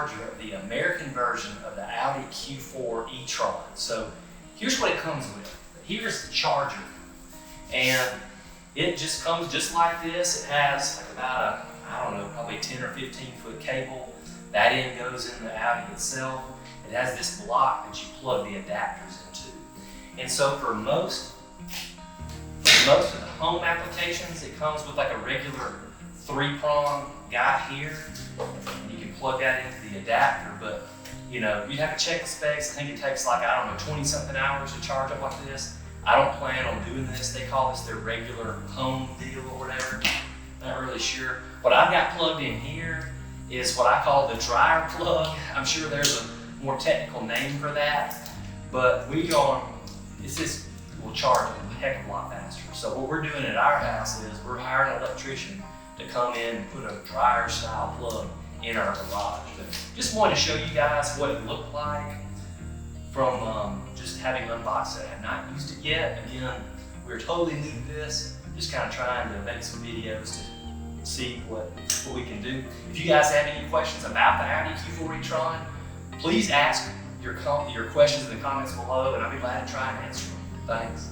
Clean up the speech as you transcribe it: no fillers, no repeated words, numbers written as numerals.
charger of the American version of the Audi Q4 e-tron. So here's what it comes with. Here's the charger. And it just comes just like this. It has like about a, I don't know, probably 10 or 15 foot cable. That end goes in the Audi itself. It has this block that you plug the adapters into. And so for most of the home applications, it comes with like a regular 3-prong guy here. And you can plug that into the adapter, but you know, you'd have to check the specs. I think it takes like, I don't know, 20 something hours to charge up like this. I don't plan on doing this. They call this their regular home deal or whatever. Not really sure. What I've got plugged in here is what I call the dryer plug. I'm sure there's a more technical name for that, but this will charge a heck of a lot faster. So what we're doing at our house is we're hiring an electrician to come in and put a dryer style plug in our garage. But just wanted to show you guys what it looked like from just having unboxed it. I have not used it yet. Again, we're totally new to this, just kind of trying to make some videos to see what we can do. If you guys have any questions about the Audi Q4 e-tron, please ask your questions in the comments below, and I'll be glad to try and answer them. Thanks.